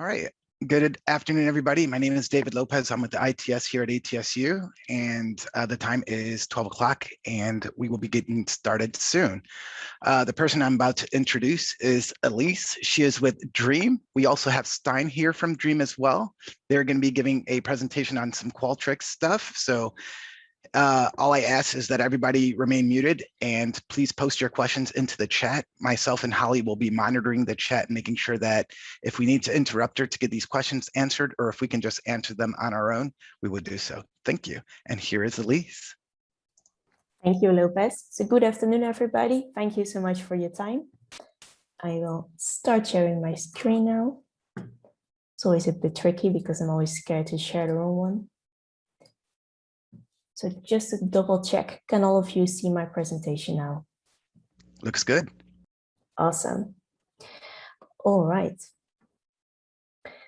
All right. Good afternoon, everybody. My name is David Lopez. I'm with the ITS here at ATSU, and the time is 12 o'clock, and we will be getting started soon. The person I'm about to introduce is Elise. She is with Dream. We also have Stein here from Dream as well. They're going to be giving a presentation on some Qualtrics stuff. So all I ask is that everybody remain muted and please post your questions into the chat. Myself and Holly will be monitoring the chat and making sure that if we need to interrupt her to get these questions answered, or if we can just answer them on our own, we would do so. Thank you. And here is Elise. Thank you, Lopez. So good afternoon, everybody. Thank you so much for your time. I will start sharing my screen now. It's always a bit tricky because I'm always scared to share the wrong one. So just to double check, can all of you see my presentation now? Looks good. Awesome. All right.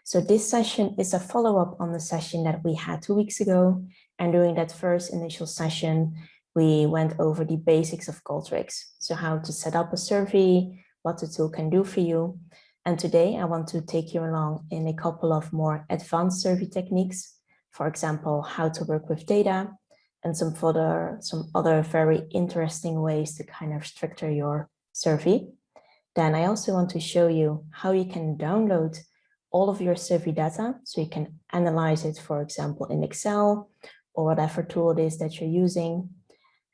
So this session is a follow-up on the session that we had 2 weeks ago. And during that first initial session, we went over the basics of Qualtrics. So how to set up a survey, what the tool can do for you. And today I want to take you along in a couple of more advanced survey techniques. For example, how to work with data, and some other very interesting ways to kind of structure your survey. Then I also want to show you how you can download all of your survey data so you can analyze it, for example, in Excel or whatever tool it is that you're using.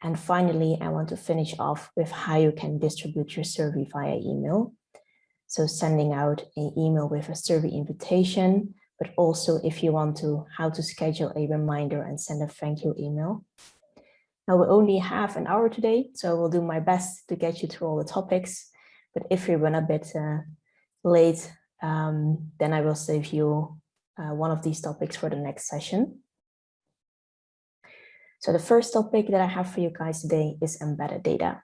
And finally, I want to finish off with how you can distribute your survey via email. So sending out an email with a survey invitation, but also if you want to, how to schedule a reminder and send a thank you email. Now we only have an hour today, so I will do my best to get you through all the topics. But if we run a bit late, then I will save you one of these topics for the next session. So the first topic that I have for you guys today is embedded data.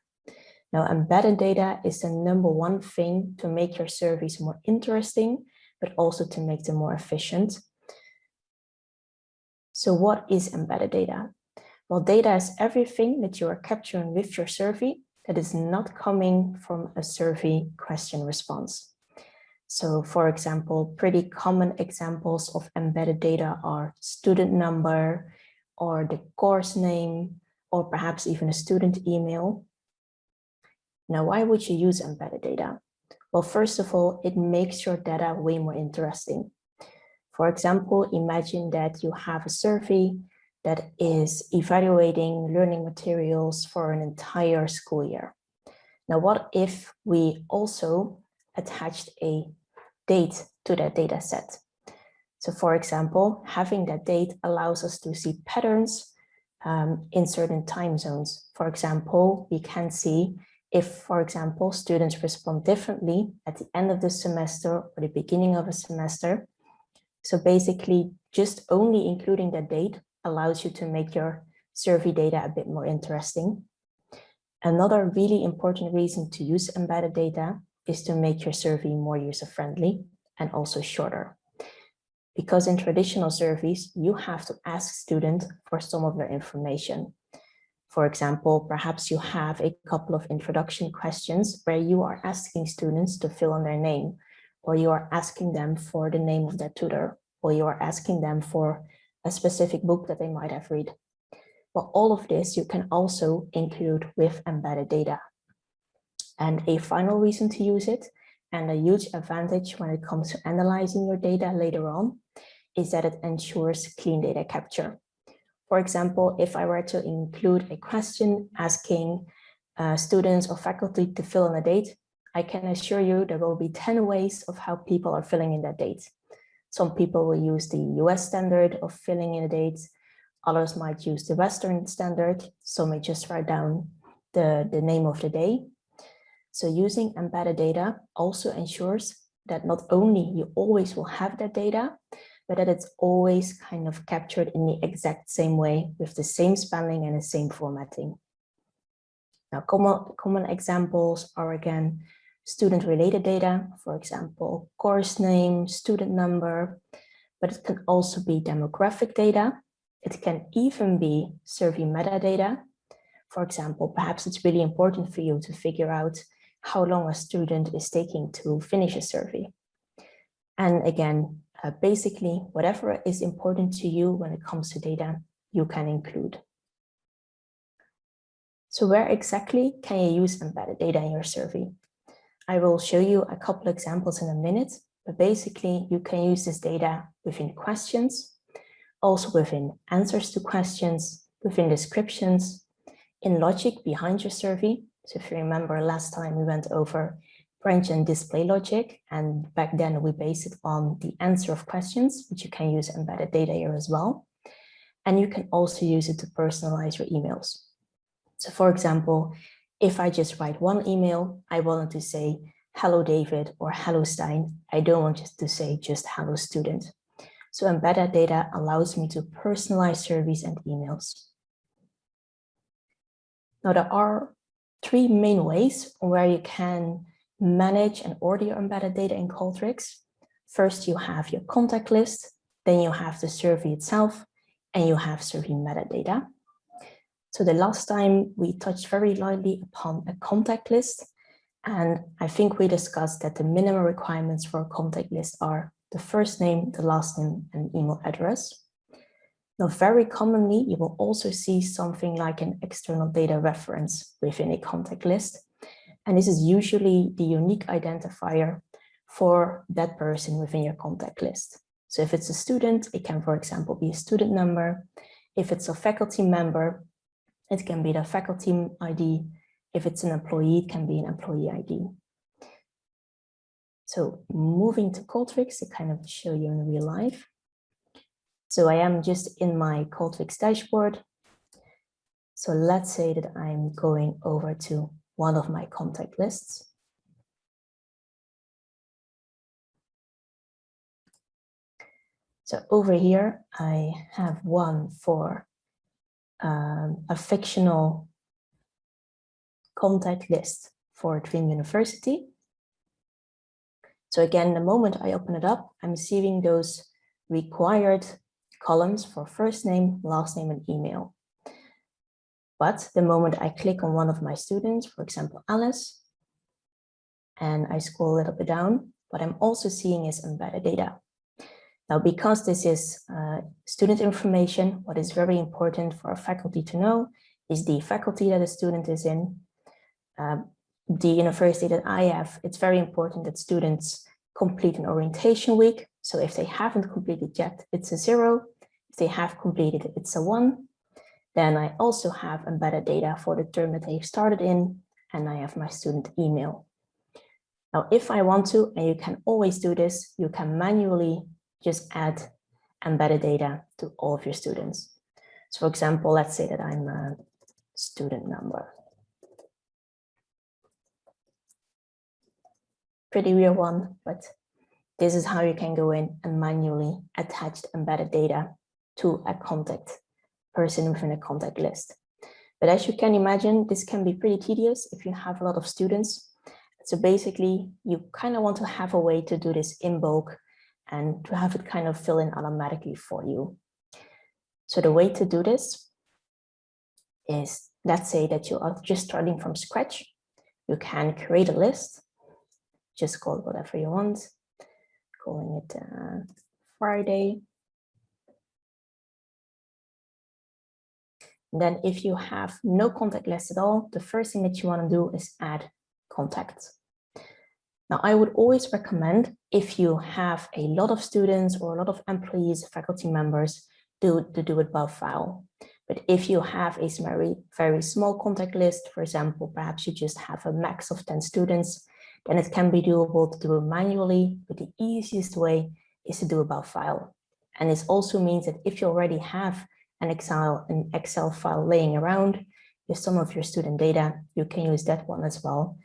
Now, embedded data is the #1 thing to make your surveys more interesting, but also to make them more efficient. So what is embedded data? Well, data is everything that you are capturing with your survey that is not coming from a survey question response. So for example, pretty common examples of embedded data are student number or the course name, or perhaps even a student email. Now, why would you use embedded data? Well, first of all, it makes your data way more interesting. For example, imagine that you have a survey that is evaluating learning materials for an entire school year. Now, what if we also attached a date to that data set? So for example, having that date allows us to see patterns in certain time zones. For example, we can see if, for example, students respond differently at the end of the semester or the beginning of a semester. So basically, just only including that date allows you to make your survey data a bit more interesting. Another really important reason to use embedded data is to make your survey more user-friendly and also shorter. Because in traditional surveys, you have to ask students for some of their information. For example, perhaps you have a couple of introduction questions where you are asking students to fill in their name, or you are asking them for the name of their tutor, or you are asking them for a specific book that they might have read. Well, all of this you can also include with embedded data. And a final reason to use it, and a huge advantage when it comes to analyzing your data later on, is that it ensures clean data capture. For example, if I were to include a question asking students or faculty to fill in a date, I can assure you there will be 10 ways of how people are filling in that date. Some people will use the US standard of filling in a date. Others might use the Western standard. Some may just write down the name of the day. So using embedded data also ensures that not only you always will have that data, but that it's always kind of captured in the exact same way with the same spelling and the same formatting. Now, common examples are again, student-related data, for example, course name, student number, but it can also be demographic data. It can even be survey metadata. For example, perhaps it's really important for you to figure out how long a student is taking to finish a survey. And again, basically, whatever is important to you when it comes to data, you can include. So where exactly can you use embedded data in your survey? I will show you a couple examples in a minute, but basically you can use this data within questions, also within answers to questions, within descriptions, in logic behind your survey. So if you remember last time we went over branch and display logic, and back then we based it on the answer of questions, but you can use embedded data here as well. And you can also use it to personalize your emails. So for example, if I just write one email, I want to say, hello, David, or hello, Stein. I don't want to say just hello, student. So embedded data allows me to personalize surveys and emails. Now, there are three main ways where you can manage and order your embedded data in Qualtrics. First, you have your contact list, then you have the survey itself, and you have survey metadata. So the last time we touched very lightly upon a contact list, and I think we discussed that the minimum requirements for a contact list are the first name, the last name, and email address. Now, very commonly, you will also see something like an external data reference within a contact list. And this is usually the unique identifier for that person within your contact list. So if it's a student, it can, for example, be a student number. If it's a faculty member, it can be the faculty ID. If it's an employee, it can be an employee ID. So moving to Qualtrics to kind of show you in real life. So I am just in my Qualtrics dashboard. So let's say that I'm going over to one of my contact lists. So over here, I have one for a fictional contact list for Dream University. So again, the moment I open it up, I'm receiving those required columns for first name, last name, and email. But the moment I click on one of my students, for example, Alice, and I scroll a little bit down, what I'm also seeing is embedded data. Now, because this is student information, what is very important for a faculty to know is the faculty that a student is in. The university that I have, it's very important that students complete an orientation week. So if they haven't completed yet, it's a 0. If they have completed it, it's a 1. Then I also have embedded data for the term that they've started in, and I have my student email. Now, if I want to, and you can always do this, you can manually just add embedded data to all of your students. So for example, let's say that I'm a student number. Pretty weird one, but this is how you can go in and manually attach embedded data to a contact person within a contact list. But as you can imagine, this can be pretty tedious if you have a lot of students. So basically, you kind of want to have a way to do this in bulk and to have it kind of fill in automatically for you. So the way to do this is, let's say that you are just starting from scratch. You can create a list. Just call it whatever you want, calling it Friday. Then if you have no contact list at all, the first thing that you want to do is add contacts. Now, I would always recommend, if you have a lot of students or a lot of employees, faculty members, to do it by file. But if you have a very, very small contact list, for example, perhaps you just have a max of 10 students, then it can be doable to do it manually, but the easiest way is to do it by file. And this also means that if you already have an Excel file laying around with some of your student data, you can use that one as well,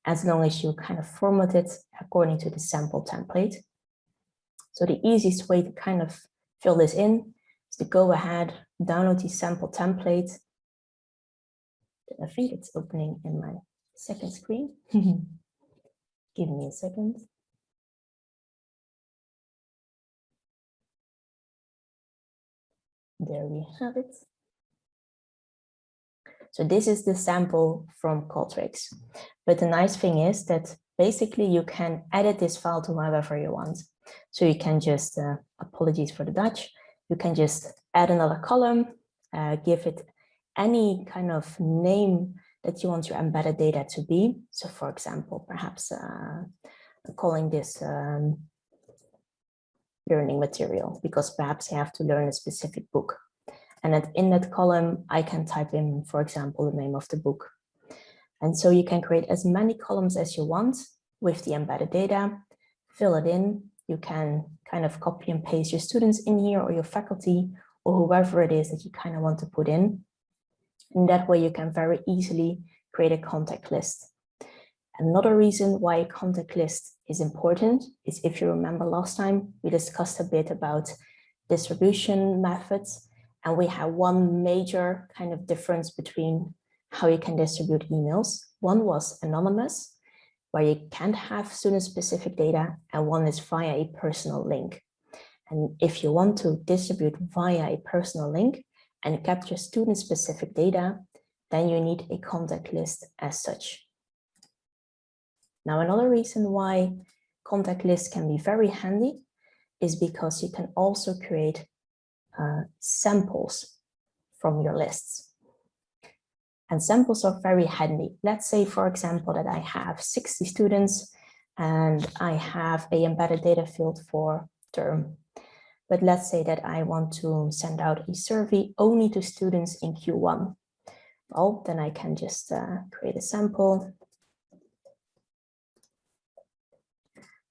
as long as you kind of format it according to the sample template. So the easiest way to kind of fill this in is to go ahead, download the sample template. I think it's opening in my second screen. Give me a second. There we have it. So this is the sample from Qualtrics. But the nice thing is that basically you can edit this file to however you want. So you can just, apologies for the Dutch, you can just add another column, give it any kind of name that you want your embedded data to be. So for example, perhaps calling this learning material, because perhaps you have to learn a specific book. And in that column, I can type in, for example, the name of the book. And so you can create as many columns as you want with the embedded data, fill it in. You can kind of copy and paste your students in here, or your faculty, or whoever it is that you kind of want to put in. And that way you can very easily create a contact list. Another reason why a contact list is important is, if you remember last time, we discussed a bit about distribution methods, and we have one major kind of difference between how you can distribute emails. One was anonymous, where you can't have student-specific data, and one is via a personal link. And if you want to distribute via a personal link and capture student-specific data, then you need a contact list as such. Now, another reason why contact lists can be very handy is because you can also create samples from your lists. And samples are very handy. Let's say, for example, that I have 60 students and I have an embedded data field for term. But let's say that I want to send out a survey only to students in Q1. Well, then I can just create a sample,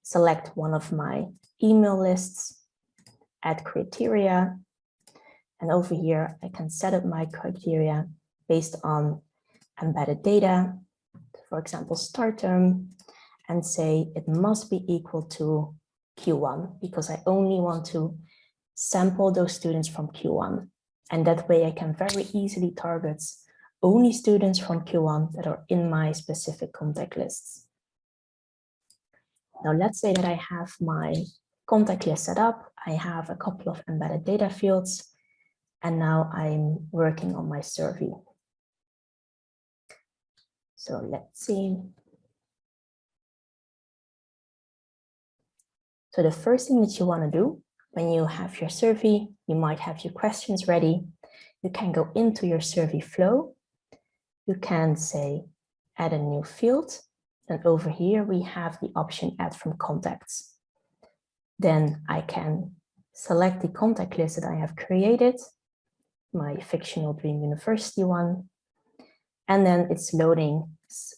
select one of my email lists, add criteria, and over here I can set up my criteria based on embedded data, for example, start term, and say it must be equal to Q1, because I only want to sample those students from Q1. And that way I can very easily target only students from Q1 that are in my specific contact lists. Now let's say that I have my contact list set up. I have a couple of embedded data fields, and now I'm working on my survey. So let's see. So the first thing that you want to do when you have your survey, you might have your questions ready. You can go into your survey flow. You can say, add a new field. And over here, we have the option add from contacts. Then I can select the contact list that I have created, my fictional dream university one. And then it's loading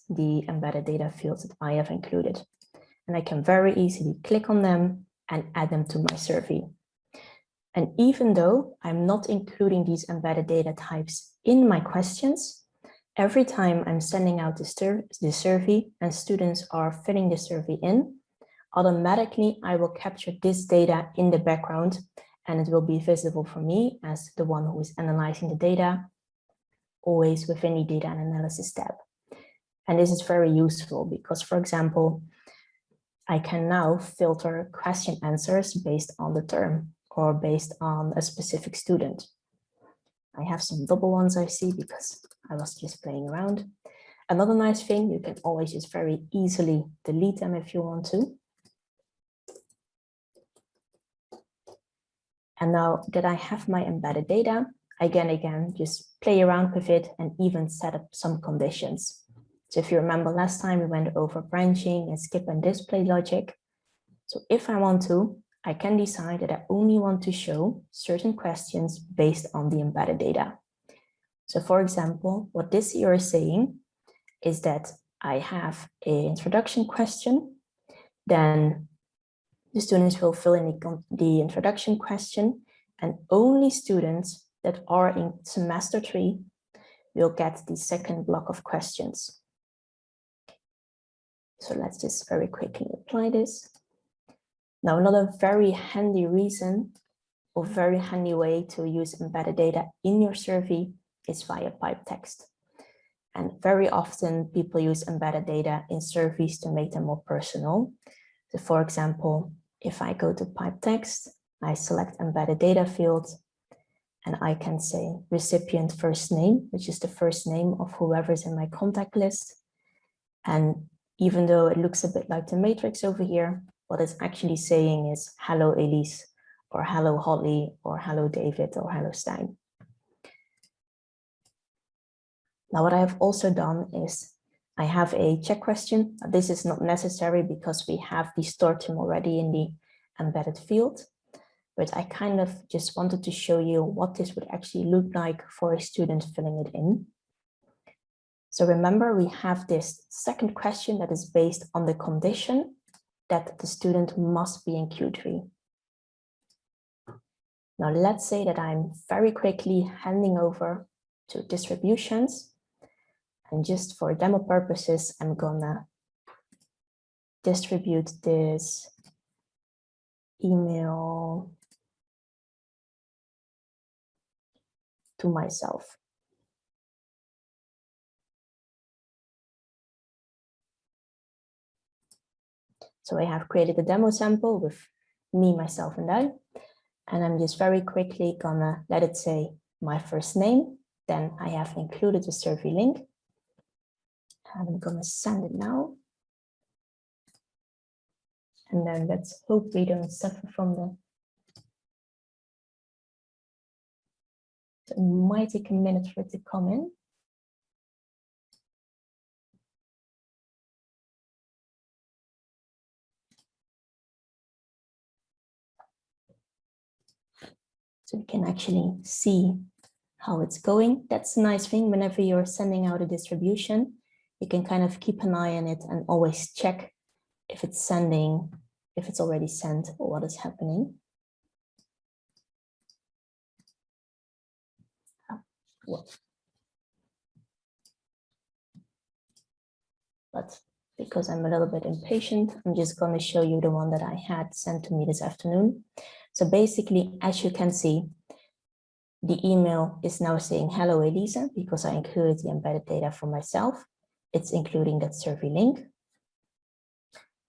the embedded data fields that I have included. And I can very easily click on them and add them to my survey. And even though I'm not including these embedded data types in my questions, every time I'm sending out the survey and students are filling the survey in, automatically I will capture this data in the background, and it will be visible for me as the one who is analyzing the data, always within the data and analysis tab. And this is very useful because, for example, I can now filter question answers based on the term or based on a specific student. I have some double ones I see because I was just playing around. Another nice thing, you can always just very easily delete them if you want to. And now that I have my embedded data, again, just play around with it and even set up some conditions. So if you remember last time, we went over branching and skip and display logic. So if I want to, I can decide that I only want to show certain questions based on the embedded data. So for example, what this here is saying is that I have an introduction question, then the students will fill in the introduction question, and only students that are in semester 3 will get the second block of questions. So let's just very quickly apply this. Now, another very handy reason or very handy way to use embedded data in your survey is via pipe text. And very often people use embedded data in surveys to make them more personal. So for example, if I go to pipe text, I select embedded data field, and I can say recipient first name, which is the first name of whoever's in my contact list. And even though it looks a bit like the matrix over here, what it's actually saying is hello Elise, or hello Holly, or hello David, or hello Stein. Now what I have also done is I have a check question. This is not necessary because we have the stored term already in the embedded field, but I kind of just wanted to show you what this would actually look like for a student filling it in. So remember, we have this second question that is based on the condition that the student must be in Q3. Now let's say that I'm very quickly handing over to distributions, and just for demo purposes, I'm gonna distribute this email to myself. So I have created a demo sample with me, myself, and I. And I'm just very quickly gonna let it say my first name. Then I have included the survey link. And I'm gonna send it now. And then let's hope we don't suffer from the. It might take a minute for it to come in. So you can actually see how it's going. That's a nice thing. Whenever you're sending out a distribution, you can kind of keep an eye on it and always check if it's sending, if it's already sent or what is happening. But because I'm a little bit impatient, I'm just going to show you the one that I had sent to me this afternoon. So basically, as you can see, the email is now saying, hello, Elisa, because I included the embedded data for myself. It's including that survey link.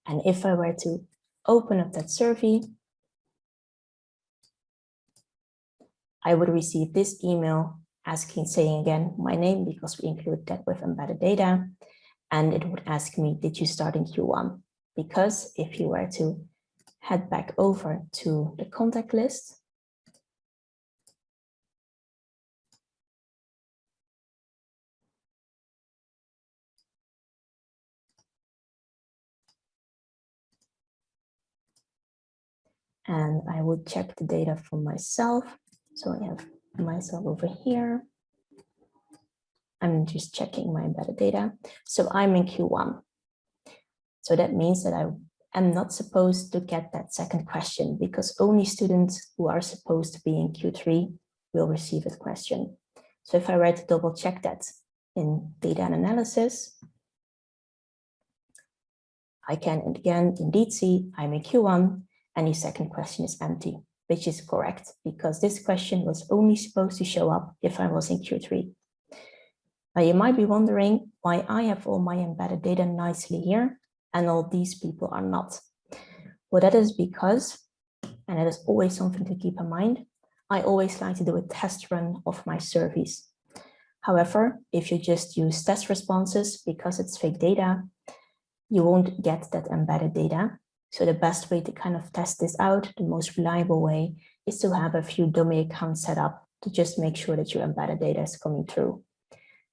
And if I were to open up that survey, I would receive this email asking, saying again, my name, because we include that with embedded data. And it would ask me, did you start in Q1? Because if you were to head back over to the contact list, and I would check the data for myself. So I have myself over here. I'm just checking my embedded data. So I'm in Q1. So that means that I am not supposed to get that second question, because only students who are supposed to be in Q3 will receive that question. So if I were to double check that in data and analysis, I can again indeed see I'm in Q1 and the second question is empty, which is correct because this question was only supposed to show up if I was in Q3. Now you might be wondering why I have all my embedded data nicely here and all these people are not. Well, that is because, and it is always something to keep in mind, I always like to do a test run of my surveys. However, if you just use test responses because it's fake data, you won't get that embedded data. So the best way to kind of test this out, the most reliable way, is to have a few dummy accounts set up to just make sure that your embedded data is coming through.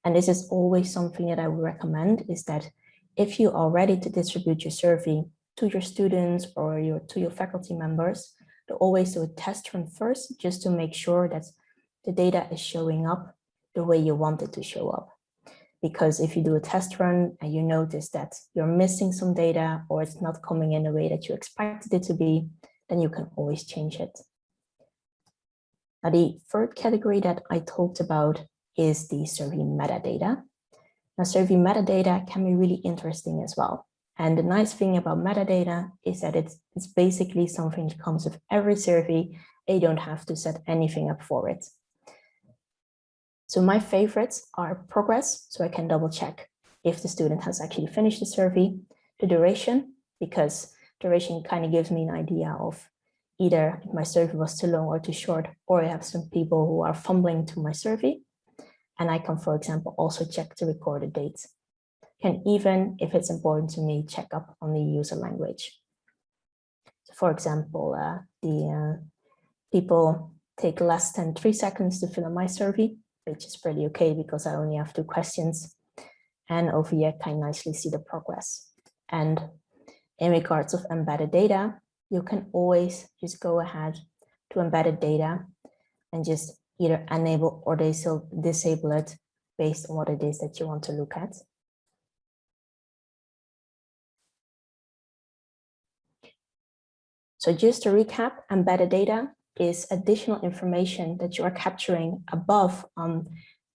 And this is always something that I would recommend, is that if you are ready to distribute your survey to your students or to your faculty members, to always do a test run first, just to make sure that the data is showing up the way you want it to show up. Because if you do a test run and you notice that you're missing some data or it's not coming in the way that you expected it to be, then you can always change it. Now, the third category that I talked about is the survey metadata. Now, survey metadata can be really interesting as well. And the nice thing about metadata is that it's basically something that comes with every survey. You don't have to set anything up for it. So my favorites are progress, so I can double check if the student has actually finished the survey, the duration, because duration kind of gives me an idea of either if my survey was too long or too short, or I have some people who are fumbling to my survey. And I can, for example, also check the recorded dates. And even if it's important to me, check up on the user language. for example, the people take less than 3 seconds to fill in my survey, which is pretty okay because I only have 2 questions. And over here, I can nicely see the progress. And in regards of embedded data, you can always just go ahead to embedded data and just either enable or disable it based on what it is that you want to look at. So just to recap, embedded data is additional information that you are capturing above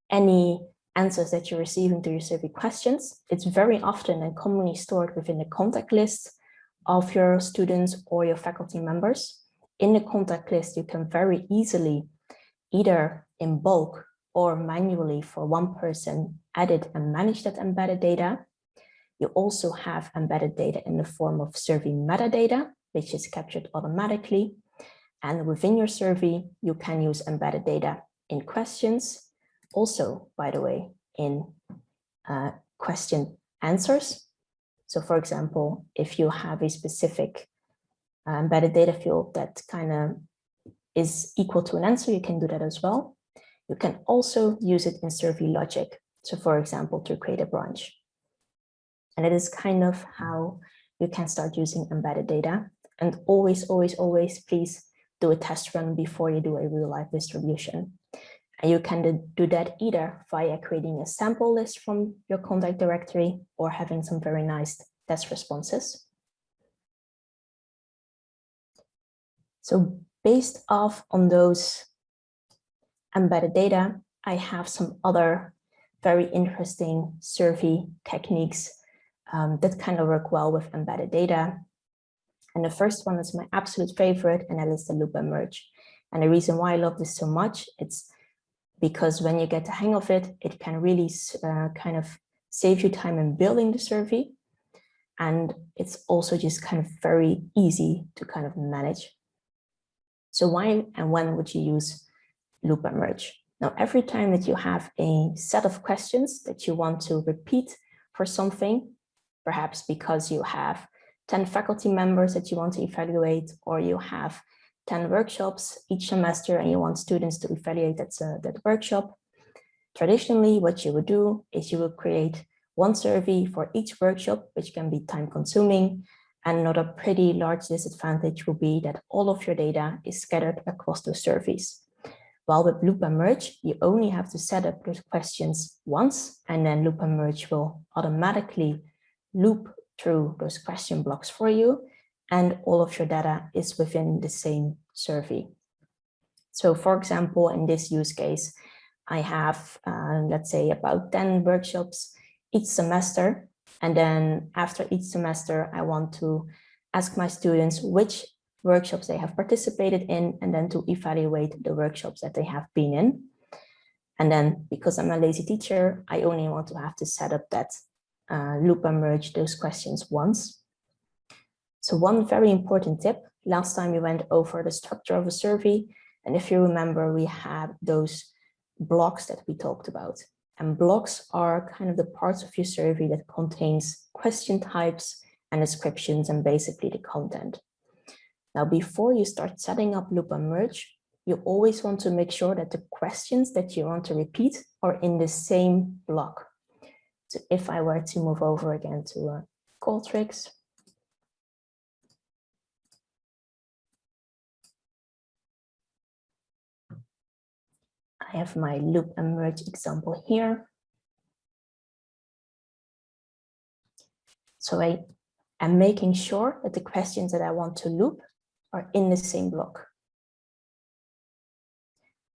any answers that you're receiving to your survey questions. It's very often and commonly stored within the contact list of your students or your faculty members. In the contact list, you can very easily, either in bulk or manually for one person, edit and manage that embedded data. You also have embedded data in the form of survey metadata, which is captured automatically. And within your survey, you can use embedded data in questions. Also, by the way, in question answers. So for example, if you have a specific embedded data field that kind of is equal to an answer, you can do that as well. You can also use it in survey logic. So for example, to create a branch. And it is kind of how you can start using embedded data. And always, always, always, please do a test run before you do a real life distribution. And you can do that either via creating a sample list from your contact directory or having some very nice test responses. So based off on those embedded data, I have some other very interesting survey techniques that kind of work well with embedded data. And the first one is my absolute favorite, and that is the loop and merge. And the reason why I love this so much, it's because when you get the hang of it, it can really kind of save you time in building the survey. And it's also just kind of very easy to kind of manage. So why and when would you use loop and merge? Now, every time that you have a set of questions that you want to repeat for something, perhaps because you have 10 faculty members that you want to evaluate, or you have 10 workshops each semester and you want students to evaluate that workshop. Traditionally, what you would do is you will create one survey for each workshop, which can be time consuming. And another pretty large disadvantage will be that all of your data is scattered across those surveys. While with loop and merge, you only have to set up those questions once, and then loop and merge will automatically loop through those question blocks for you, and all of your data is within the same survey. So for example, in this use case, I have, let's say, about 10 workshops each semester. And then after each semester, I want to ask my students which workshops they have participated in, and then to evaluate the workshops that they have been in. And then because I'm a lazy teacher, I only want to have to set up that loop and merge those questions once. So one very important tip, last time we went over the structure of a survey. And if you remember, we had those blocks that we talked about. And blocks are kind of the parts of your survey that contains question types and descriptions and basically the content. Now, before you start setting up loop and merge, you always want to make sure that the questions that you want to repeat are in the same block. So if I were to move over again to Qualtrics, I have my loop and merge example here. So I am making sure that the questions that I want to loop are in the same block.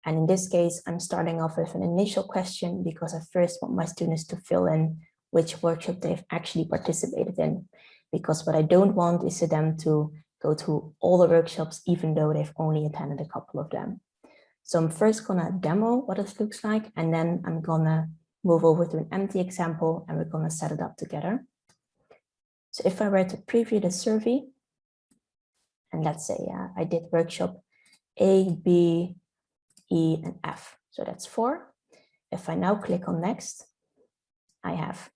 And in this case, I'm starting off with an initial question because I first want my students to fill in which workshop they've actually participated in. Because what I don't want is for them to go to all the workshops, even though they've only attended a couple of them. So I'm first gonna demo what it looks like, and then I'm gonna move over to an empty example and we're gonna set it up together. So if I were to preview the survey, and let's say I did workshop A, B, E, and F. So that's 4. If I now click on next, I have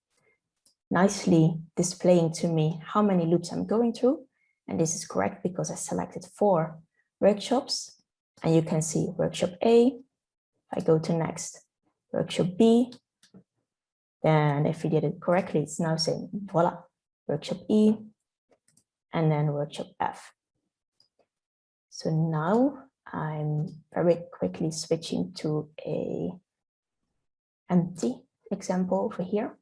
nicely displaying to me how many loops I'm going through. And this is correct because I selected 4 workshops. And you can see workshop A. If I go to next, workshop B. Then if we did it correctly, it's now saying, voila, workshop E, and then workshop F. So now I'm very quickly switching to a empty example over here.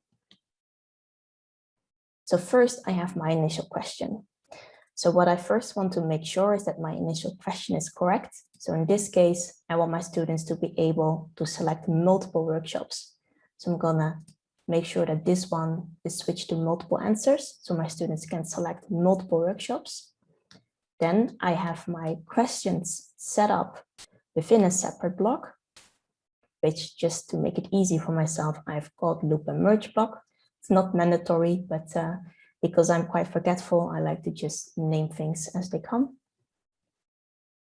So first I have my initial question. So what I first want to make sure is that my initial question is correct. So in this case, I want my students to be able to select multiple workshops. So I'm gonna make sure that this one is switched to multiple answers, so my students can select multiple workshops. Then I have my questions set up within a separate block, which, just to make it easy for myself, I've called loop and merge block. It's not mandatory, but because I'm quite forgetful, I like to just name things as they come.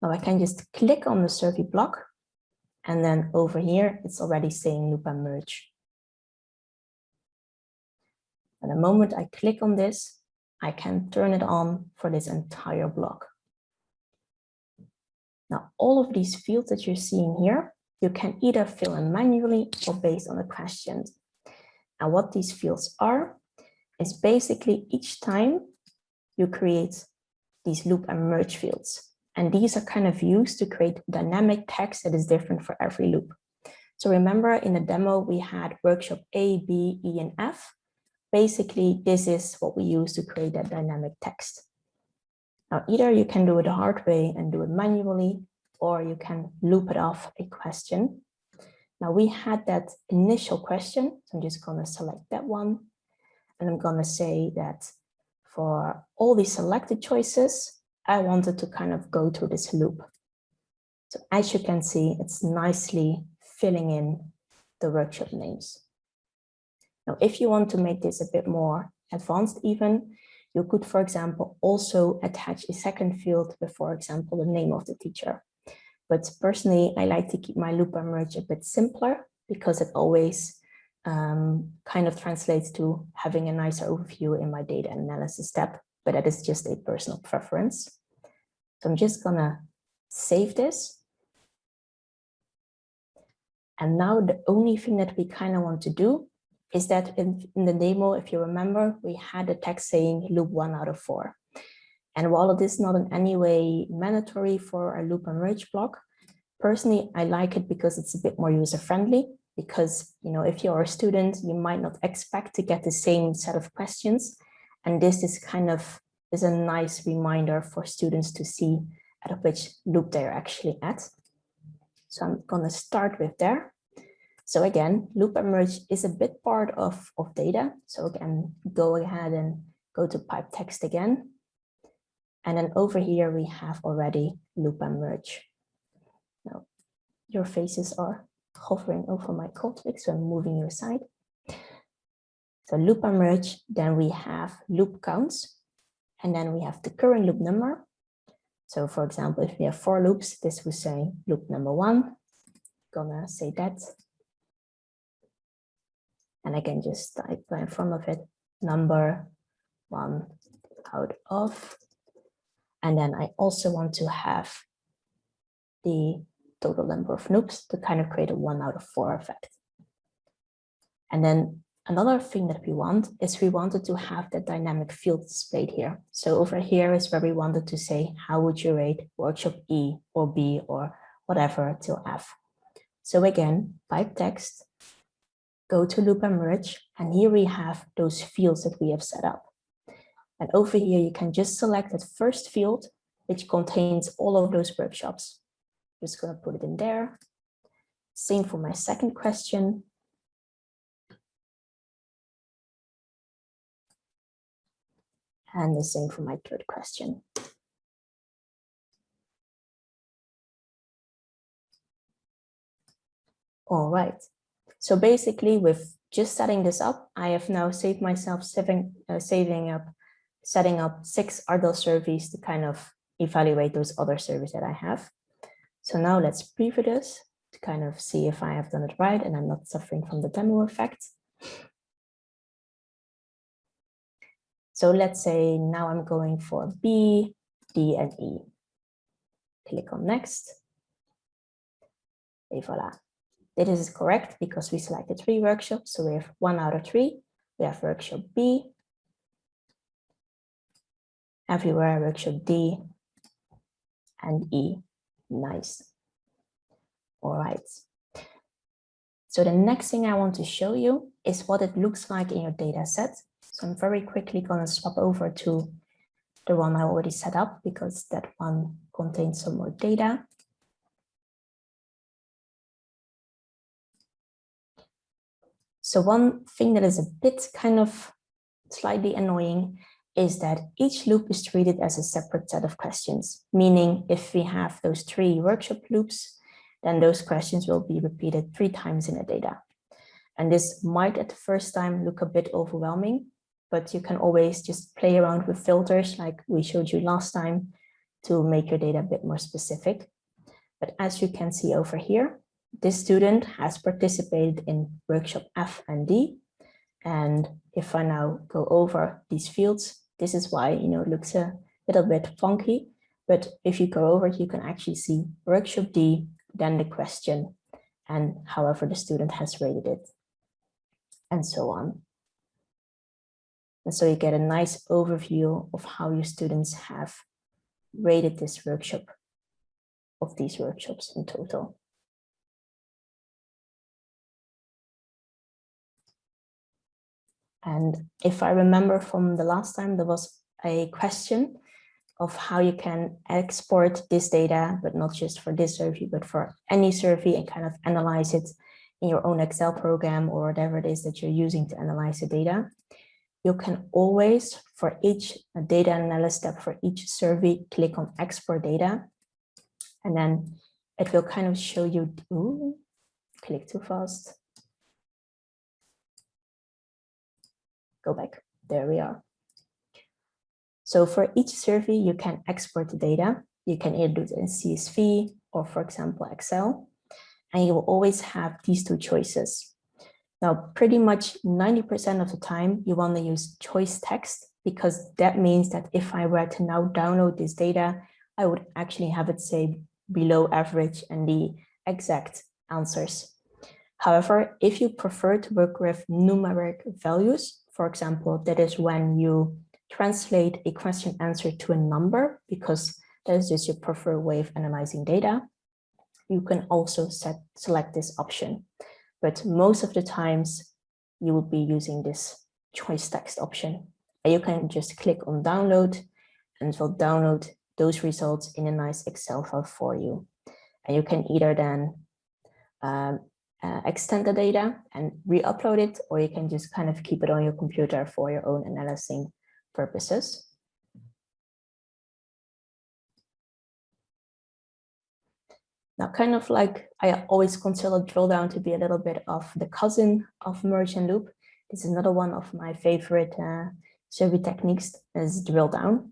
Now I can just click on the survey block, and then over here, it's already saying loop and merge. And the moment I click on this, I can turn it on for this entire block. Now, all of these fields that you're seeing here, you can either fill in manually or based on the questions. And what these fields are is basically each time you create these loop and merge fields. And these are kind of used to create dynamic text that is different for every loop. So remember in the demo, we had workshop A, B, E, and F. Basically, this is what we use to create that dynamic text. Now, either you can do it the hard way and do it manually, or you can loop it off a question. Now, we had that initial question, so I'm just going to select that one. And I'm going to say that for all these selected choices, I wanted to kind of go through this loop. So as you can see, it's nicely filling in the workshop names. Now, if you want to make this a bit more advanced even, you could, for example, also attach a second field with, for example, the name of the teacher. But personally, I like to keep my loop and merge a bit simpler because it always kind of translates to having a nicer overview in my data analysis step, but that is just a personal preference. So I'm just gonna save this. And now the only thing that we kind of want to do is that in the demo, if you remember, we had the text saying loop 1 out of 4. And while it is not in any way mandatory for a loop and merge block, personally, I like it because it's a bit more user-friendly. Because, you know, if you're a student, you might not expect to get the same set of questions. And this is kind of a nice reminder for students to see at which loop they're actually at. So I'm going to start with there. So again, loop and merge is a bit part of data. So again, go ahead and go to pipe text again. And then over here, we have already loop and merge. Now, your faces are hovering over my Qualtrics, so I'm moving your side. So loop and merge, then we have loop counts, and then we have the current loop number. So for example, if we have 4 loops, this will say loop number 1. Gonna say that. And I can just type in front of it, number 1 out of. And then I also want to have the total number of loops to kind of create a 1 out of 4 effect. And then another thing that we want is we wanted to have the dynamic field displayed here. So over here is where we wanted to say, how would you rate workshop E or B or whatever till F. So again, pipe text, go to loop and merge, and here we have those fields that we have set up. And over here, you can just select that first field, which contains all of those workshops. Just going to put it in there. Same for my second question. And the same for my third question. All right. So basically, with just setting this up, I have now saved myself setting up 6 other surveys to kind of evaluate those other surveys that I have. So now let's preview this to kind of see if I have done it right and I'm not suffering from the demo effect. So let's say now I'm going for B, D, and E. Click on next. Et voila. This is correct because we selected 3 workshops. So we have 1 out of 3. We have workshop B, everywhere workshop D and E. Nice. All right. So the next thing I want to show you is what it looks like in your data set. So I'm very quickly going to swap over to the one I already set up because that one contains some more data. So one thing that is a bit kind of slightly annoying is that each loop is treated as a separate set of questions, meaning if we have those 3 workshop loops, then those questions will be repeated 3 times in the data. And this might at the first time look a bit overwhelming, but you can always just play around with filters like we showed you last time to make your data a bit more specific. But as you can see over here, this student has participated in workshop F and D. And if I now go over these fields, this is why, it looks a little bit funky. But if you go over, you can actually see workshop D, then the question, and however the student has rated it, and so on. And so you get a nice overview of how your students have rated this workshop, of these workshops in total. And if I remember from the last time, there was a question of how you can export this data, but not just for this survey, but for any survey, and kind of analyze it in your own Excel program or whatever it is that you're using to analyze the data. You can always, for each data analysis step for each survey, click on export data, and then it will kind of show you, ooh, click too fast. Go back, there we are. So for each survey, you can export the data. You can either do it in CSV or, for example, Excel, and you will always have these 2 choices. Now, pretty much 90% of the time, you want to use choice text, because that means that if I were to now download this data, I would actually have it say below average and the exact answers. However, if you prefer to work with numeric values, for example, that is when you translate a question answer to a number, because that is just your preferred way of analyzing data, you can also select this option. But most of the times you will be using this choice text option. And you can just click on download, and it will download those results in a nice Excel file for you. And you can either then extend the data and re-upload it, or you can just kind of keep it on your computer for your own analyzing purposes. Now, kind of like I always consider Drilldown to be a little bit of the cousin of Merge and Loop. This is another one of my favorite survey techniques, is Drilldown.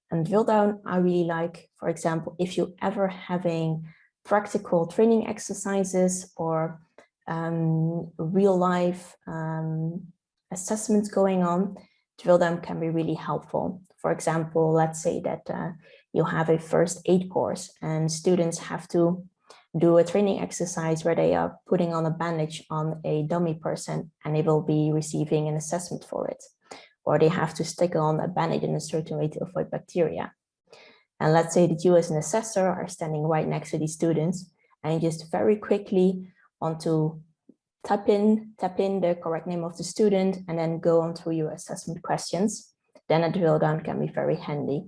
And Drilldown, I really like, for example, if you ever having practical training exercises or real life assessments going on, Drilldown can be really helpful. For example, let's say that you have a first aid course and students have to do a training exercise where they are putting on a bandage on a dummy person and they will be receiving an assessment for it. Or they have to stick on a bandage in a certain way to avoid bacteria. And let's say that you as an assessor are standing right next to these students and you just very quickly want to tap in the correct name of the student and then go on through your assessment questions. Then a drill down can be very handy.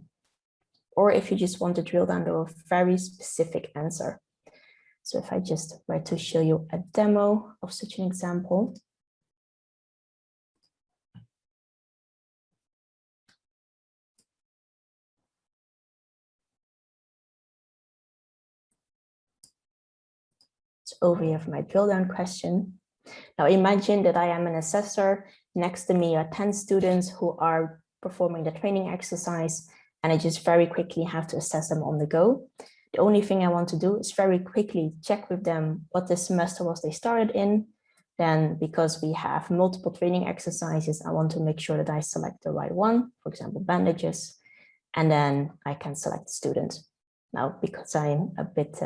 Or if you just want to drill down to a very specific answer. So if I just were to show you a demo of such an example. So over here for my drill down question. Now imagine that I am an assessor. Next to me are 10 students who are performing the training exercise, and I just very quickly have to assess them on the go. The only thing I want to do is very quickly check with them what the semester was they started in, Then because we have multiple training exercises, I want to make sure that I select the right one, for example, bandages, and then I can select the student. Now, because I'm a bit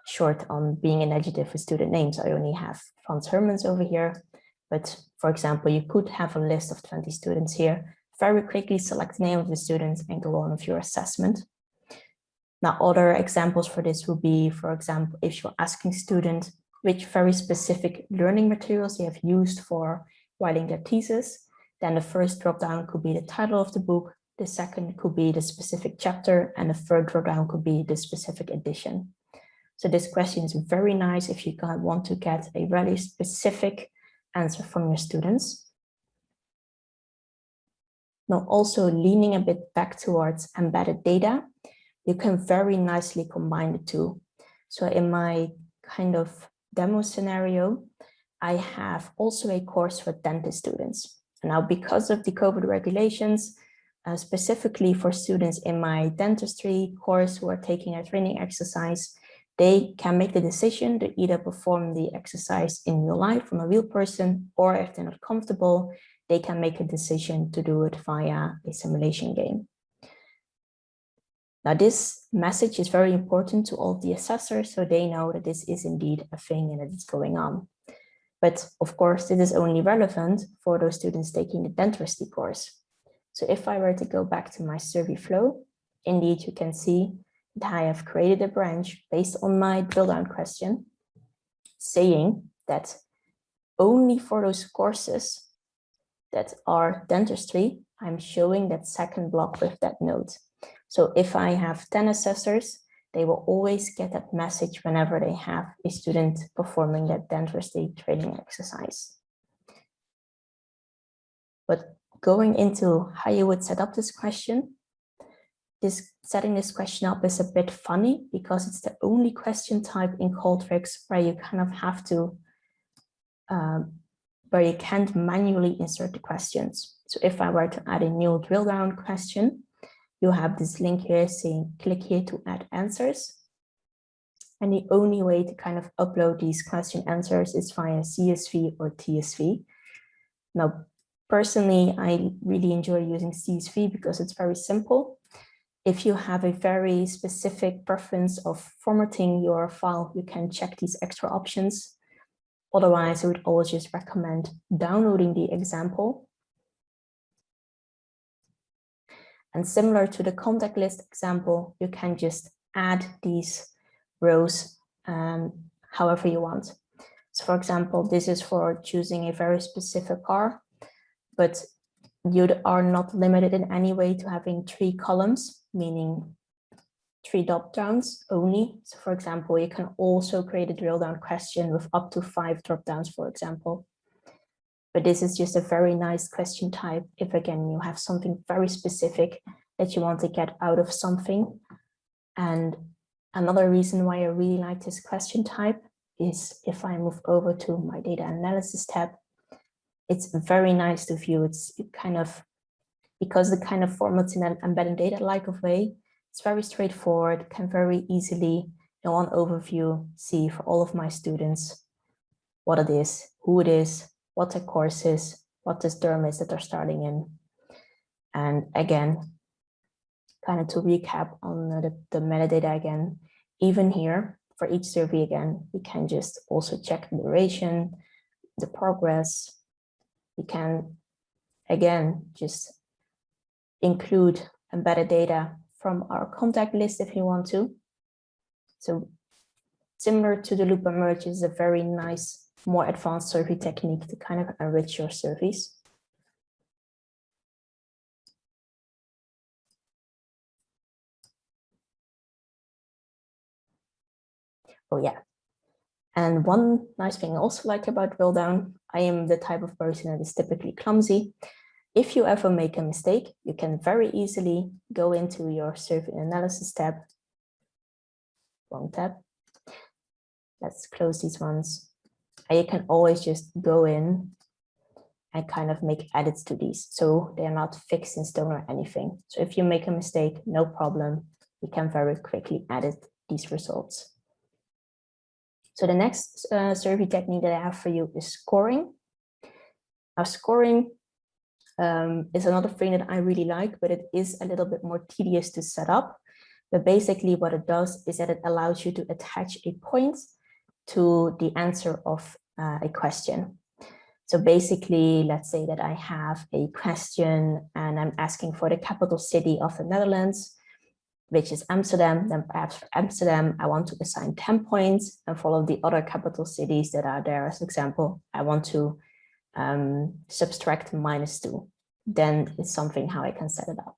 short on being an adjective with student names, I only have Frans Hermans over here. But for example, you could have a list of 20 students here, very quickly select the name of the student and go on with your assessment. Now, other examples for this would be, for example, if you're asking students which very specific learning materials they have used for writing their thesis, then the first dropdown could be the title of the book, the second could be the specific chapter, and the third dropdown could be the specific edition. So this question is very nice if you want to get a really specific answer from your students. Now, also leaning a bit back towards embedded data, you can very nicely combine the two. So in my kind of demo scenario, I have also a course for dentist students. And now, because of the COVID regulations, specifically for students in my dentistry course who are taking a training exercise, they can make the decision to either perform the exercise in real life from a real person, or if they're not comfortable, they can make a decision to do it via a simulation game. Now, this message is very important to all the assessors, so they know that this is indeed a thing and that it's going on. But of course, it is only relevant for those students taking the dentistry course. So if I were to go back to my survey flow, indeed, you can see that I have created a branch based on my drill down question, saying that only for those courses that are dentistry, I'm showing that second block with that node. So if I have 10 assessors, they will always get that message whenever they have a student performing that dentistry training exercise. But going into how you would set up this question, setting this question up is a bit funny because it's the only question type in Qualtrics where you kind of have to, where you can't manually insert the questions. So if I were to add a new drill down question, you have this link here saying click here to add answers. And the only way to kind of upload these question answers is via CSV or TSV. Now, personally, I really enjoy using CSV because it's very simple. If you have a very specific preference of formatting your file, you can check these extra options. Otherwise, I would always just recommend downloading the example. And similar to the contact list example, you can just add these rows however you want. So for example, this is for choosing a very specific car, but you are not limited in any way to having 3 columns, meaning 3 drop-downs only. So for example, you can also create a drill down question with up to 5 drop-downs, for example. But this is just a very nice question type if, again, you have something very specific that you want to get out of something. And another reason why I really like this question type is if I move over to my data analysis tab, it's very nice to view. It's kind of, because the kind of formats in an embedded data like of way, it's very straightforward, can very easily, in one overview, see for all of my students what it is, who it is, what the course is, what this term is that they're starting in. And again, kind of to recap on the metadata again, even here for each survey again, we can just also check the duration, the progress. We can, again, just include embedded data from our contact list if you want to. So similar to the loop and merge is a very nice, more advanced survey technique to kind of enrich your surveys. Oh yeah, and one nice thing I also like about Drilldown, I am the type of person that is typically clumsy. If you ever make a mistake, you can very easily go into your survey analysis tab. Wrong tab. Let's close these ones. And you can always just go in and kind of make edits to these. So they're not fixed in stone or anything. So if you make a mistake, no problem. You can very quickly edit these results. So the next survey technique that I have for you is scoring. Now, scoring is another thing that I really like, but it is a little bit more tedious to set up. But basically what it does is that it allows you to attach a point to the answer of a question. So basically, let's say that I have a question and I'm asking for the capital city of the Netherlands, which is Amsterdam. Then perhaps for Amsterdam, I want to assign 10 points, and for all of the other capital cities that are there as example, I want to subtract -2. Then it's something how I can set it up.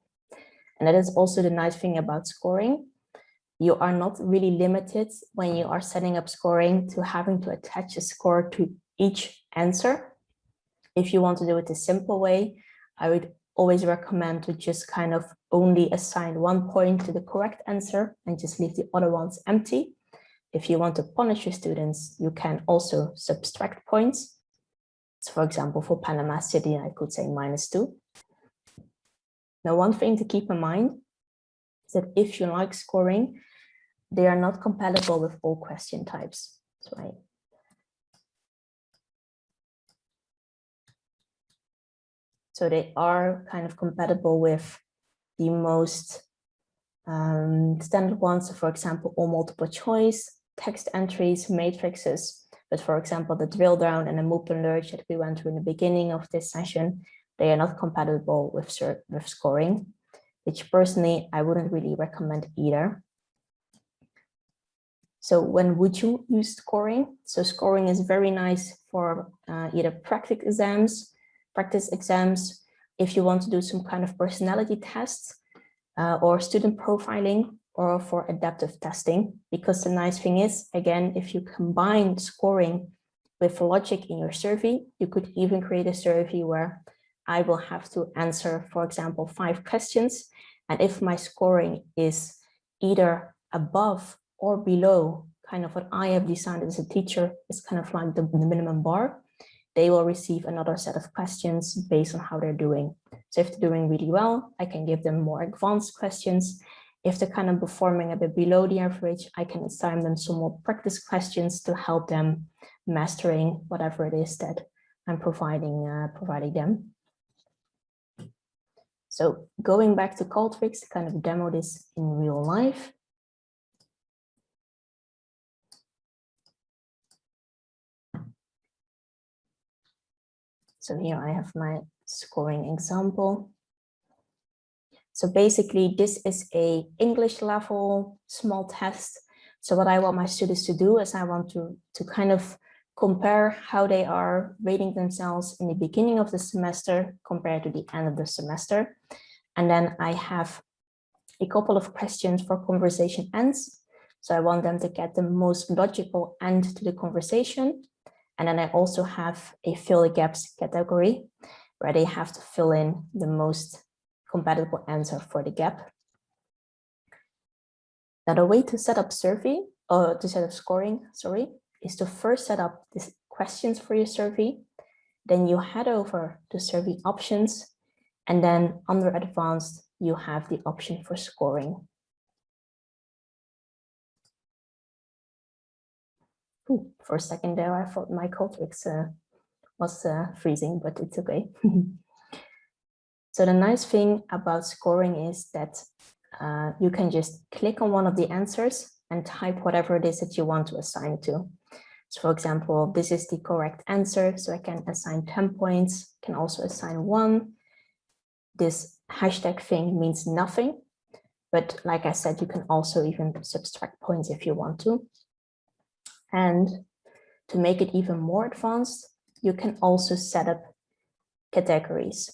And that is also the nice thing about scoring. You are not really limited when you are setting up scoring to having to attach a score to each answer. If you want to do it the simple way, I would always recommend to just kind of only assign 1 point to the correct answer and just leave the other ones empty. If you want to punish your students, you can also subtract points. So for example, for Panama City, I could say -2. Now, one thing to keep in mind is that if you like scoring, they are not compatible with all question types. So they are kind of compatible with the most standard ones. So for example, all multiple choice, text entries, matrices. But for example, the drill down and the MOOC and Lurch that we went through in the beginning of this session, they are not compatible with scoring, which personally I wouldn't really recommend either. So when would you use scoring? So scoring is very nice for either practice exams, if you want to do some kind of personality tests or student profiling, or for adaptive testing. Because the nice thing is, again, if you combine scoring with logic in your survey, you could even create a survey where I will have to answer, for example, 5 questions. And if my scoring is either above or below kind of what I have designed as a teacher, is kind of like the minimum bar, they will receive another set of questions based on how they're doing. So if they're doing really well, I can give them more advanced questions. If they're kind of performing a bit below the average, I can assign them some more practice questions to help them mastering whatever it is that I'm providing them. So going back to Qualtrics to kind of demo this in real life. So here I have my scoring example. So basically this is a English level small test. So what I want my students to do is I want to kind of compare how they are rating themselves in the beginning of the semester compared to the end of the semester. And then I have a couple of questions for conversation ends. So I want them to get the most logical end to the conversation. And then I also have a fill the gaps category where they have to fill in the most compatible answer for the gap. Now the way to set up survey or to set up scoring, is to first set up these questions for your survey. Then you head over to survey options, and then under advanced, you have the option for scoring. Ooh, for a second there, I thought my Qualtrics was freezing, but it's okay. So the nice thing about scoring is that you can just click on one of the answers and type whatever it is that you want to assign to. So for example, this is the correct answer, so I can assign 10 points, can also assign 1. This hashtag thing means nothing, but like I said, you can also even subtract points if you want to. And to make it even more advanced, you can also set up categories.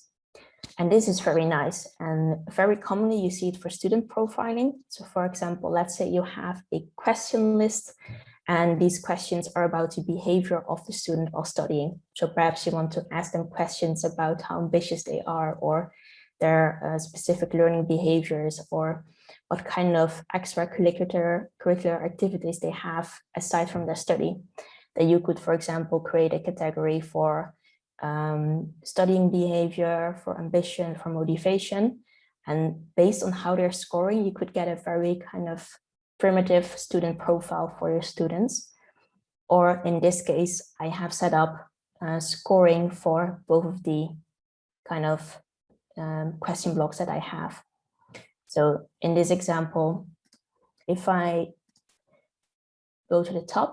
And this is very nice, and very commonly you see it for student profiling. So for example, let's say you have a question list and these questions are about the behavior of the student while studying. So perhaps you want to ask them questions about how ambitious they are, or their specific learning behaviors, or what kind of extracurricular activities they have aside from their study. That you could, for example, create a category for studying behavior, for ambition, for motivation. And based on how they're scoring, you could get a very kind of primitive student profile for your students. Or in this case, I have set up scoring for both of the kind of question blocks that I have. So in this example, if I go to the top,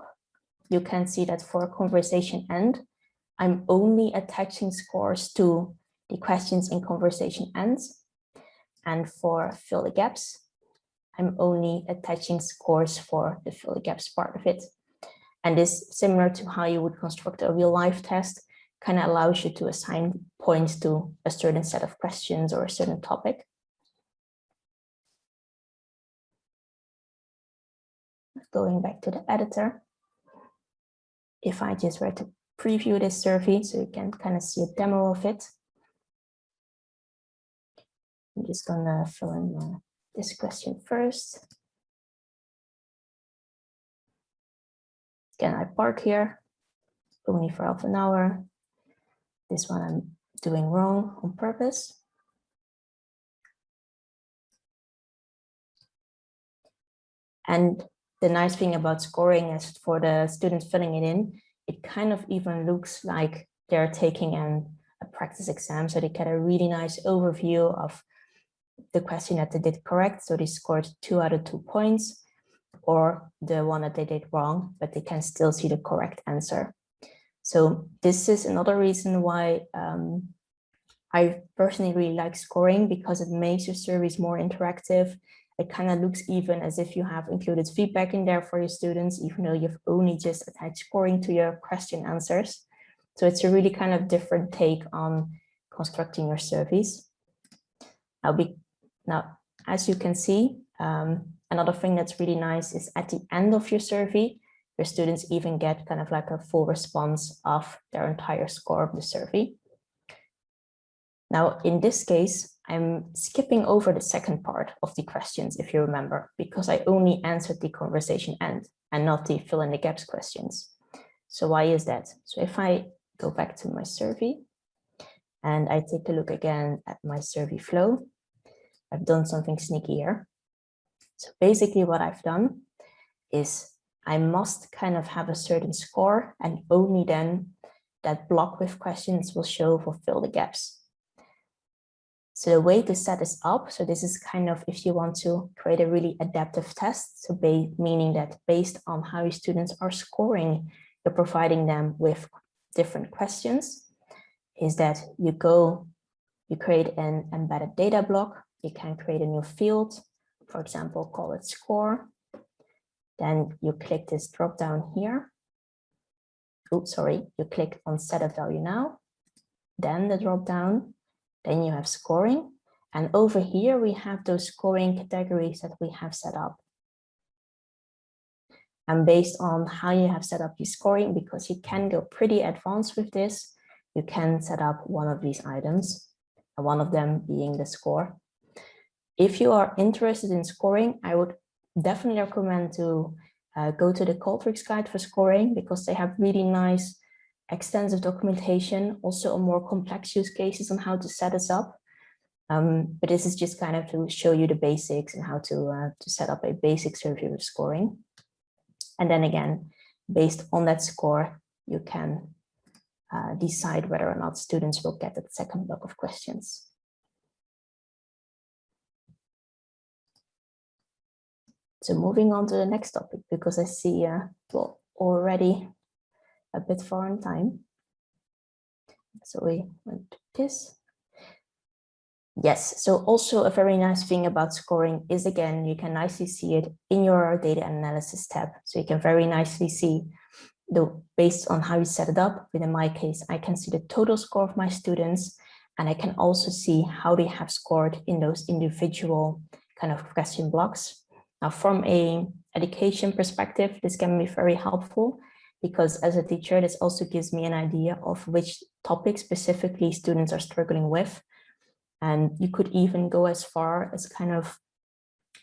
you can see that for conversation end, I'm only attaching scores to the questions in conversation ends. And for fill the gaps, I'm only attaching scores for the fill the gaps part of it. And this, similar to how you would construct a real life test, kind of allows you to assign points to a certain set of questions or a certain topic. Going back to the editor, if I just were to preview this survey so you can kind of see a demo of it, I'm just gonna fill in this question first. Again, I park here only for half an hour. This one I'm doing wrong on purpose. And the nice thing about scoring is for the students filling it in, it kind of even looks like they're taking a practice exam. So they get a really nice overview of the question that they did correct. So they scored 2 out of 2 points, or the one that they did wrong, but they can still see the correct answer. So this is another reason why I personally really like scoring, because it makes your surveys more interactive. It kind of looks even as if you have included feedback in there for your students, even though you've only just attached scoring to your question answers. So it's a really kind of different take on constructing your surveys. Now, as you can see, another thing that's really nice is at the end of your survey, your students even get kind of like a full response of their entire score of the survey. Now, in this case, I'm skipping over the second part of the questions, if you remember, because I only answered the conversation end and not the fill in the gaps questions. So why is that? So if I go back to my survey and I take a look again at my survey flow, I've done something sneaky here. So basically what I've done is I must kind of have a certain score, and only then that block with questions will show for fill the gaps. So the way to set this up, so this is kind of if you want to create a really adaptive test, so meaning that based on how your students are scoring, you're providing them with different questions, is that you create an embedded data block. You can create a new field, for example, call it score. Then you click this drop down here. Oops, sorry, you click on set a value now, then the drop down, then you have scoring. And over here, we have those scoring categories that we have set up. And based on how you have set up your scoring, because you can go pretty advanced with this, you can set up one of these items, and one of them being the score. If you are interested in scoring, I would definitely recommend to go to the Qualtrics guide for scoring, because they have really nice extensive documentation, also on more complex use cases on how to set this up. But this is just kind of to show you the basics and how to set up a basic survey with scoring. And then again, based on that score, you can decide whether or not students will get that second block of questions. So moving on to the next topic, because I see well, already a bit far in time. So we went to this. Yes, so also a very nice thing about scoring is, again, you can nicely see it in your data analysis tab. So you can very nicely see based on how you set it up. But in my case, I can see the total score of my students, and I can also see how they have scored in those individual kind of question blocks. Now, from an education perspective, this can be very helpful, because as a teacher, this also gives me an idea of which topics specifically students are struggling with. And you could even go as far as kind of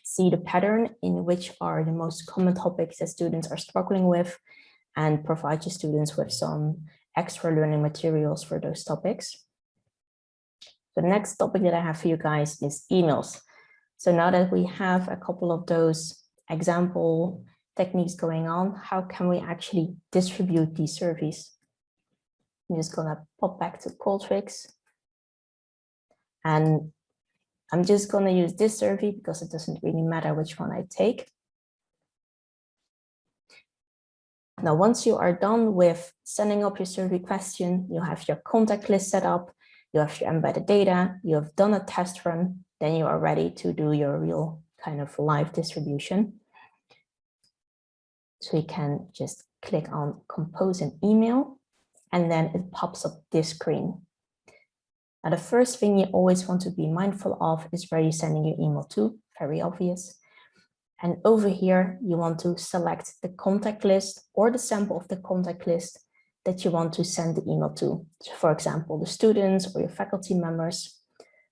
see the pattern in which are the most common topics that students are struggling with, and provide your students with some extra learning materials for those topics. The next topic that I have for you guys is emails. So now that we have a couple of those example techniques going on, how can we actually distribute these surveys? I'm just gonna pop back to Qualtrics. And I'm just gonna use this survey because it doesn't really matter which one I take. Now, once you are done with sending up your survey question, you have your contact list set up, you have your embedded data, you have done a test run, then you are ready to do your real kind of live distribution. So you can just click on compose an email, and then it pops up this screen. Now, the first thing you always want to be mindful of is where you're sending your email to, very obvious. And over here, you want to select the contact list or the sample of the contact list that you want to send the email to. So for example, the students or your faculty members.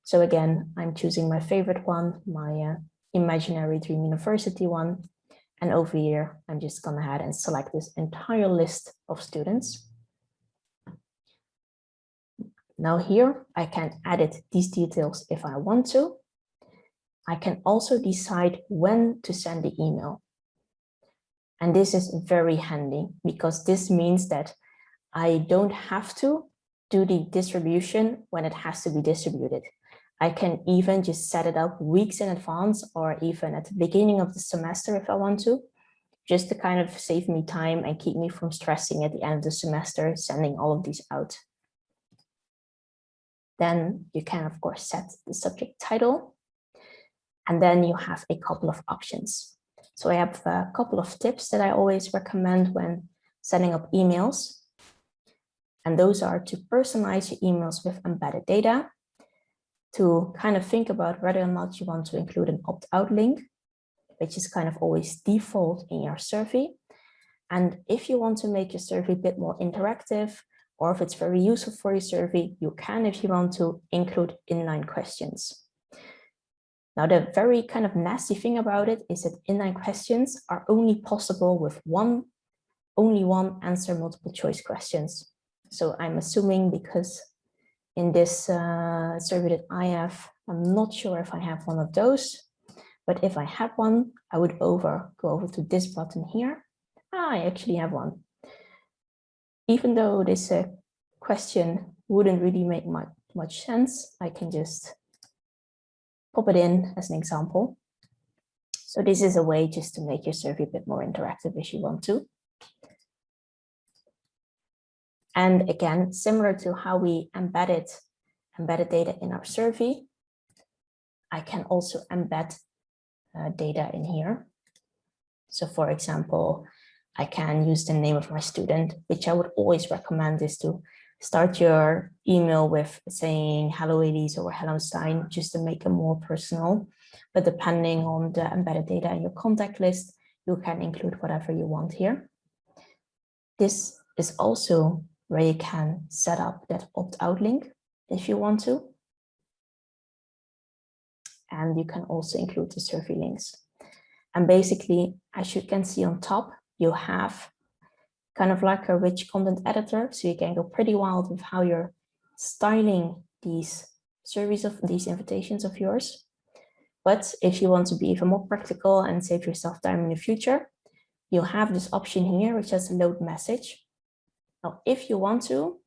So again, I'm choosing my favorite one, my Imaginary Dream University one. And over here, I'm just going ahead and select this entire list of students. Now here, I can edit these details if I want to. I can also decide when to send the email. And this is very handy because this means that I don't have to do the distribution when it has to be distributed. I can even just set it up weeks in advance or even at the beginning of the semester if I want to, just to kind of save me time and keep me from stressing at the end of the semester, sending all of these out. Then you can, of course, set the subject title. And then you have a couple of options. So I have a couple of tips that I always recommend when setting up emails. And those are to personalize your emails with embedded data, to kind of think about whether or not you want to include an opt-out link, which is kind of always default in your survey. And if you want to make your survey a bit more interactive, or if it's very useful for your survey, you can, if you want to, include inline questions. Now, the very kind of nasty thing about it is that inline questions are only possible with only one answer multiple choice questions. So I'm assuming because in this survey that I have, I'm not sure if I have one of those, but if I have one, I would go over to this button here. I actually have one. Even though this question wouldn't really make much sense, I can just pop it in as an example. So this is a way just to make your survey a bit more interactive if you want to. And again, similar to how we embedded data in our survey, I can also embed data in here. So for example, I can use the name of my student, which I would always recommend is to start your email with saying hello Elise or hello Stein, just to make it more personal. But depending on the embedded data in your contact list, you can include whatever you want here. This is also where you can set up that opt-out link if you want to. And you can also include the survey links. And basically, as you can see on top, you have kind of like a rich content editor, so you can go pretty wild with how you're styling these surveys of these invitations of yours. But if you want to be even more practical and save yourself time in the future, you have this option here, which is load message. Now, if you want to,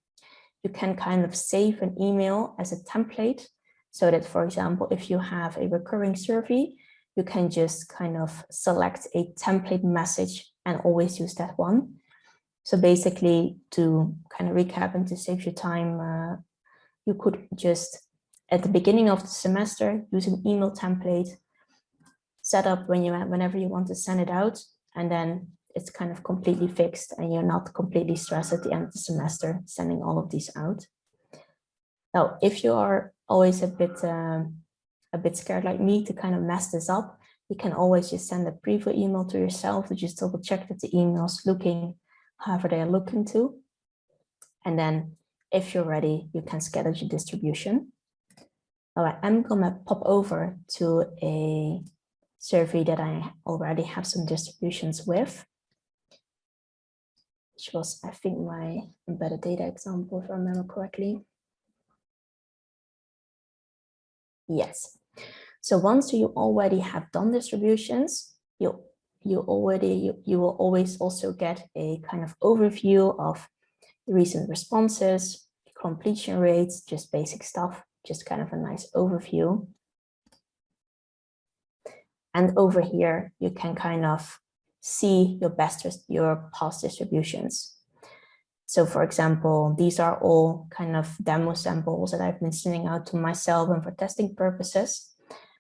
you can kind of save an email as a template so that, for example, if you have a recurring survey, you can just kind of select a template message and always use that one. So basically, to kind of recap and to save your time, you could just, at the beginning of the semester, use an email template, set up whenever you want to send it out, and then it's kind of completely fixed and you're not completely stressed at the end of the semester sending all of these out. Now, if you are always a bit scared like me to kind of mess this up, you can always just send a preview email to yourself to just double check that the email's looking however they are looking to. And then if you're ready, you can schedule your distribution. Now I am gonna pop over to a survey that I already have some distributions with, which was, I think, my embedded data example, if I remember correctly. Yes. So once you already have done distributions, you you will always also get a kind of overview of the recent responses, completion rates, just basic stuff, just kind of a nice overview. And over here, you can kind of see your past distributions. So for example, these are all kind of demo samples that I've been sending out to myself and for testing purposes.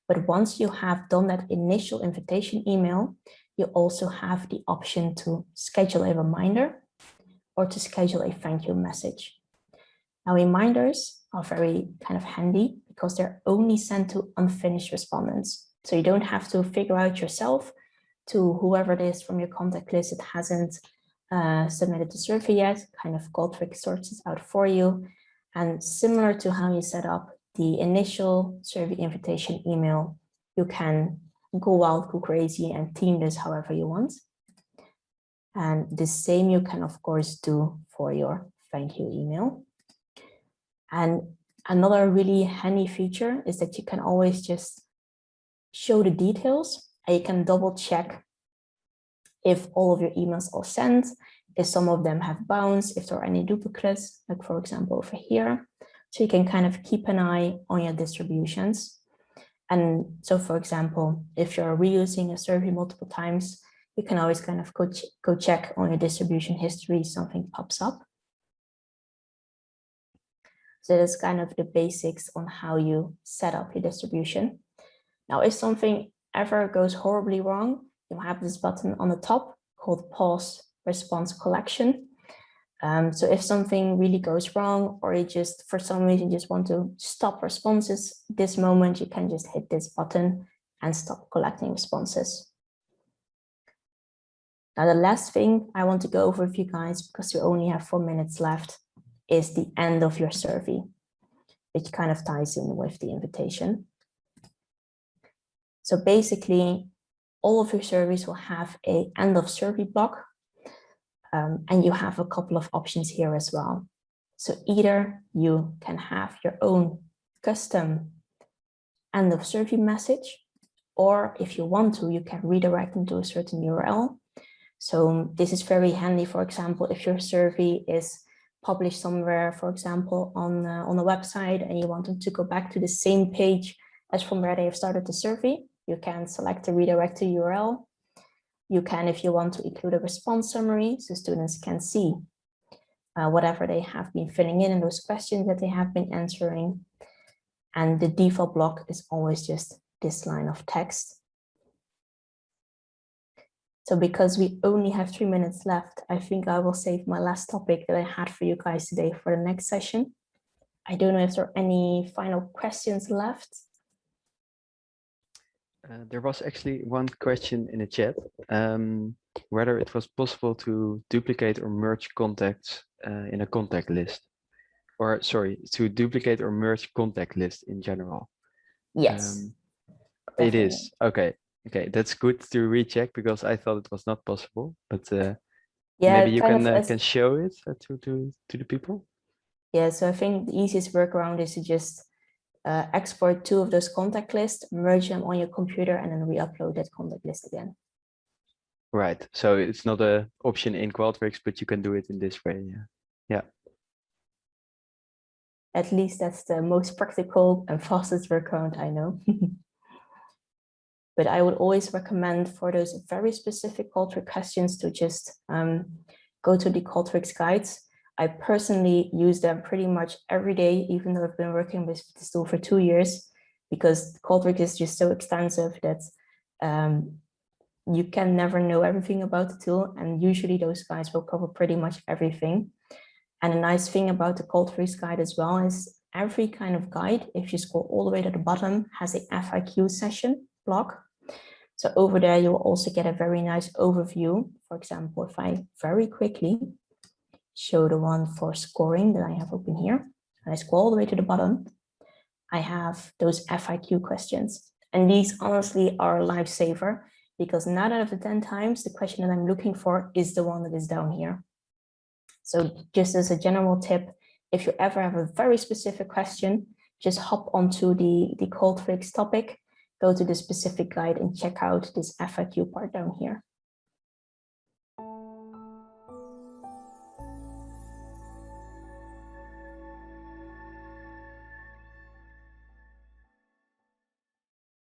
But once you have done that initial invitation email, you also have the option to schedule a reminder or to schedule a thank you message. Now, reminders are very kind of handy because they're only sent to unfinished respondents. So you don't have to figure out yourself to whoever it is from your contact list that hasn't submitted the survey yet. Kind of Qualtrics sorts it out for you. And similar to how you set up the initial survey invitation email, you can go wild, go crazy and theme this however you want. And the same you can of course do for your thank you email. And another really handy feature is that you can always just show the details and you can double check if all of your emails are sent, if some of them have bounced, if there are any duplicates, like for example over here. So you can kind of keep an eye on your distributions. And so for example, if you're reusing a survey multiple times, you can always kind of go check on your distribution history, something pops up. So that's kind of the basics on how you set up your distribution. Now, if something ever goes horribly wrong, you have this button on the top called Pause Response Collection. So if something really goes wrong, or you just, for some reason, just want to stop responses this moment, you can just hit this button and stop collecting responses. Now, the last thing I want to go over with you guys, because we only have 4 minutes left, is the end of your survey, which kind of ties in with the invitation. So basically, all of your surveys will have an end of survey block, and you have a couple of options here as well. So either you can have your own custom end of survey message, or if you want to, you can redirect them to a certain URL. So this is very handy, for example, if your survey is published somewhere, for example, on a website, and you want them to go back to the same page as from where they have started the survey, you can select the redirect to URL. You can, if you want to, include a response summary so students can see whatever they have been filling in and those questions that they have been answering. And the default block is always just this line of text. So because we only have 3 minutes left, I think I will save my last topic that I had for you guys today for the next session. I don't know if there are any final questions left. There was actually one question in the chat, whether it was possible to duplicate or merge contacts in a contact list, or sorry, to duplicate or merge contact list in general. Yes, it is. Okay, that's good to recheck because I thought it was not possible, but yeah, maybe you can show it to the people. Yeah, so I think the easiest workaround is to just export 2 of those contact lists, merge them on your computer, and then re-upload that contact list again. Right. So it's not an option in Qualtrics, but you can do it in this way. Yeah. At least that's the most practical and fastest workaround I know. But I would always recommend for those very specific Qualtrics questions to just go to the Qualtrics guides. I personally use them pretty much every day, even though I've been working with this tool for 2 years, because Qualtrics is just so extensive that you can never know everything about the tool. And usually those guides will cover pretty much everything. And a nice thing about the Qualtrics guide as well is every kind of guide, if you scroll all the way to the bottom, has a FAQ session block. So over there, you will also get a very nice overview. For example, if I very quickly show the one for scoring that I have open here, and I scroll all the way to the bottom, I have those FAQ questions. And these honestly are a lifesaver, because 9 out of the 10 times, the question that I'm looking for is the one that is down here. So just as a general tip, if you ever have a very specific question, just hop onto the Qualtrics topic, go to the specific guide and check out this FAQ part down here.